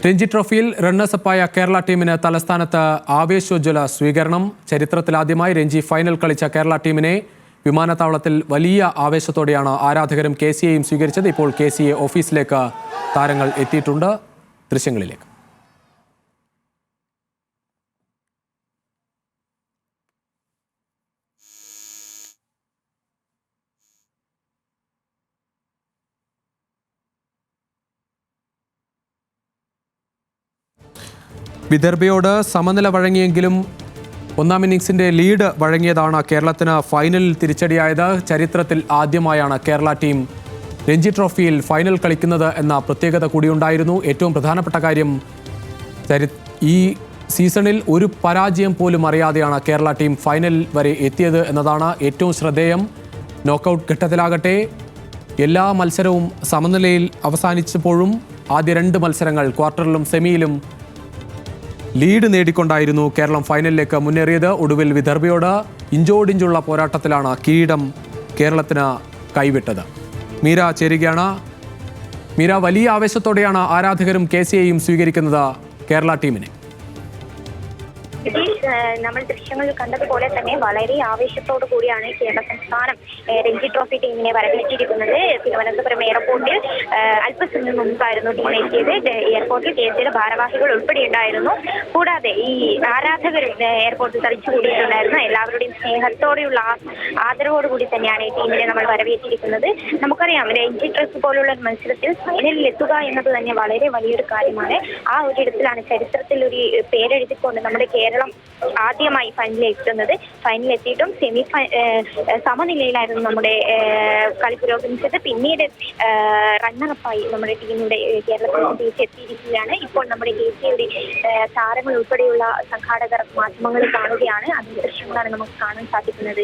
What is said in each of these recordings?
രഞ്ജി ട്രോഫിയിൽ റണ്ണേഴ്സപ്പായ കേരള ടീമിന് തലസ്ഥാനത്ത് ആവേശോജ്വല സ്വീകരണം. ചരിത്രത്തിലാദ്യമായി രഞ്ജി ഫൈനൽ കളിച്ച കേരള ടീമിനെ വിമാനത്താവളത്തിൽ വലിയ ആവേശത്തോടെയാണ് ആരാധകരും KCAയും സ്വീകരിച്ചത്. ഇപ്പോൾ KCA ഓഫീസിലേക്ക് താരങ്ങൾ എത്തിയിട്ടുണ്ട്. ദൃശ്യങ്ങളിലേക്ക്. വിദർഭയോട് സമനില വഴങ്ങിയെങ്കിലും ഒന്നാം ഇന്നിംഗ്സിന്റെ ലീഡ് വഴങ്ങിയതാണ് കേരളത്തിന് ഫൈനലിൽ തിരിച്ചടിയായത്. ചരിത്രത്തിൽ ആദ്യമായാണ് കേരള ടീം രഞ്ജി ട്രോഫിയിൽ ഫൈനൽ കളിക്കുന്നത് എന്ന പ്രത്യേകത കൂടിയുണ്ടായിരുന്നു. ഏറ്റവും പ്രധാനപ്പെട്ട കാര്യം, ഈ സീസണിൽ ഒരു പരാജയം പോലും അറിയാതെയാണ് കേരള ടീം ഫൈനൽ വരെ എത്തിയത് എന്നതാണ് ഏറ്റവും ശ്രദ്ധേയം. നോക്കൌട്ട് ഘട്ടത്തിലാകട്ടെ എല്ലാ മത്സരവും സമനിലയിൽ അവസാനിച്ചപ്പോഴും ആദ്യ 2 മത്സരങ്ങൾ ക്വാർട്ടറിലും സെമിയിലും ലീഡ് നേടിക്കൊണ്ടായിരുന്നു കേരളം ഫൈനലിലേക്ക് മുന്നേറിയത്. ഒടുവിൽ വിദർഭയോട് ഇഞ്ചോടിഞ്ചുള്ള പോരാട്ടത്തിലാണ് കിരീടം കേരളത്തിന് കൈവിട്ടത്. മീര ചേരുകയാണ്. മീര, വലിയ ആവേശത്തോടെയാണ് ആരാധകരും KCAയും സ്വീകരിക്കുന്നത് കേരള ടീമിനെ. നമ്മൾ ദൃശ്യങ്ങളിൽ കണ്ടതുപോലെ തന്നെ വളരെ ആവേശത്തോടു കൂടിയാണ് കേരള സംസ്ഥാനം രഞ്ജി ട്രോഫി ടീമിനെ വരവേറ്റിരിക്കുന്നത്. തിരുവനന്തപുരം എയർപോർട്ടിൽ അല്പസമയം മുമ്പായിരുന്നു ടീം എത്തിയത്. എയർപോർട്ടിൽ KCAയുടെ ഭാരവാഹികൾ ഉൾപ്പെടെയുണ്ടായിരുന്നു. കൂടാതെ ഈ ആരാധകരും എയർപോർട്ടിൽ തളിച്ചുകൂടിയിട്ടുണ്ടായിരുന്നു. എല്ലാവരുടെയും സ്നേഹത്തോടെയുള്ള ആദരവോടുകൂടി തന്നെയാണ് ഈ ടീമിനെ നമ്മൾ വരവേറ്റിരിക്കുന്നത്. നമുക്കറിയാം, രഞ്ജി ട്രോഫി പോലുള്ള ഒരു മത്സരത്തിൽ ഫൈനലിൽ എത്തുക എന്നത് തന്നെ വളരെ വലിയൊരു കാര്യമാണ്. ആ ഒരു ഇടത്തിലാണ് ചരിത്രത്തിൽ ഒരു പേരെഴുതിക്കൊണ്ട് നമ്മുടെ കേരളം ആദ്യമായി ഫൈനലിൽ എത്തുന്നത്. ഫൈനലിൽ എത്തിയിട്ടും സമനിലയിലായിരുന്നു നമ്മുടെ കളി പുരോഗമിച്ചത്. പിന്നീട് റണ്ണറപ്പായി നമ്മുടെ ടീമിന്റെ കേരളത്തിൽ തിരിച്ചെത്തിയിരിക്കുകയാണ്. ഇപ്പോൾ നമ്മുടെ KCAയുടെ താരങ്ങൾ ഉൾപ്പെടെയുള്ള സംഘാടകർ മാധ്യമങ്ങളിൽ കാണുകയാണ്. അതിന്റെ ദൃശ്യങ്ങളാണ് നമുക്ക് കാണാൻ സാധിക്കുന്നത്.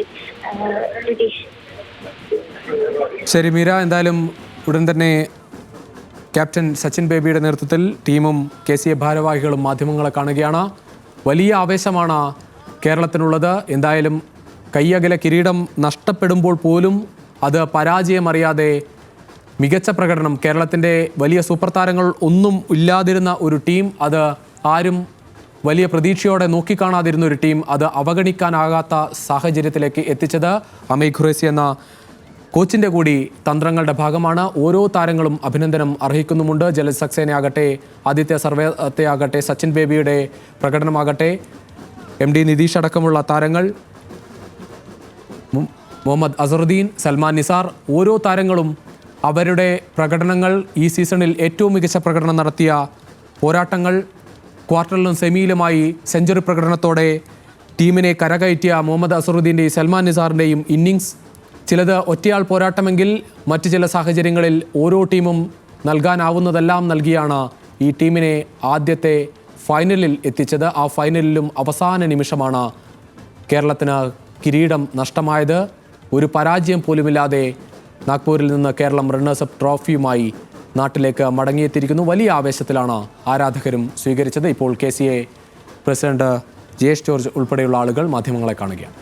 ശരി മീര, എന്തായാലും ഉടൻ തന്നെ ക്യാപ്റ്റൻ സച്ചിൻ ബേബിയുടെ നേതൃത്വത്തിൽ ടീമും KCA ഭാരവാഹികളും മാധ്യമങ്ങളെ കാണുകയാണ്. വലിയ ആവേശമാണ് കേരളത്തിനുള്ളത്. എന്തായാലും കയ്യകലെ കിരീടം നഷ്ടപ്പെടുമ്പോൾ പോലും അത് പരാജയമറിയാതെ മികച്ച പ്രകടനം, കേരളത്തിൻ്റെ വലിയ സൂപ്പർ താരങ്ങൾ ഒന്നും ഇല്ലാതിരുന്ന ഒരു ടീം, അത് ആരും വലിയ പ്രതീക്ഷയോടെ നോക്കിക്കാണാതിരുന്ന ഒരു ടീം, അത് അവഗണിക്കാനാകാത്ത സാഹചര്യത്തിലേക്ക് എത്തിച്ചത് അമേയ് ഖുറേസി എന്ന കോച്ചിൻ്റെ കൂടി തന്ത്രങ്ങളുടെ ഭാഗമാണ്. ഓരോ താരങ്ങളും അഭിനന്ദനം അർഹിക്കുന്നുമുണ്ട്. ജലജ് സക്സേന ആകട്ടെ, ആദിത്യ സർവേത്തെ ആകട്ടെ, സച്ചിൻ ബേബിയുടെ പ്രകടനമാകട്ടെ, MD നിതീഷ് അടക്കമുള്ള താരങ്ങൾ, മുഹമ്മദ് അസറുദ്ദീൻ, സൽമാൻ നിസാർ, ഓരോ താരങ്ങളും അവരുടെ പ്രകടനങ്ങൾ, ഈ സീസണിൽ ഏറ്റവും മികച്ച പ്രകടനം നടത്തിയ പോരാട്ടങ്ങൾ, ക്വാർട്ടറിലും സെമിയിലുമായി സെഞ്ചുറി പ്രകടനത്തോടെ ടീമിനെ കരകയറ്റിയ മുഹമ്മദ് അസറുദ്ദീൻ്റെയും സൽമാൻ നിസാറിൻ്റെയും ഇന്നിങ്സ്, ചിലത് ഒറ്റയാൾ പോരാട്ടമെങ്കിൽ മറ്റു ചില സാഹചര്യങ്ങളിൽ ഓരോ ടീമും നൽകാനാവുന്നതെല്ലാം നൽകിയാണ് ഈ ടീമിനെ ആദ്യത്തെ ഫൈനലിൽ എത്തിച്ചത്. ആ ഫൈനലിലും അവസാന നിമിഷമാണ് കേരളത്തിന് കിരീടം നഷ്ടമായത്. ഒരു പരാജയം പോലുമില്ലാതെ നാഗ്പൂരിൽ നിന്ന് കേരളം റണ്ണേഴ്സപ്പ് ട്രോഫിയുമായി നാട്ടിലേക്ക് മടങ്ങിയെത്തിയിരിക്കുന്നു. വലിയ ആവേശത്തിലാണ് ആരാധകരും സ്വീകരിച്ചത്. ഇപ്പോൾ KCA പ്രസിഡന്റ് ജയേഷ് ജോർജ് ഉൾപ്പെടെയുള്ള ആളുകൾ മാധ്യമങ്ങളെ കാണുകയാണ്.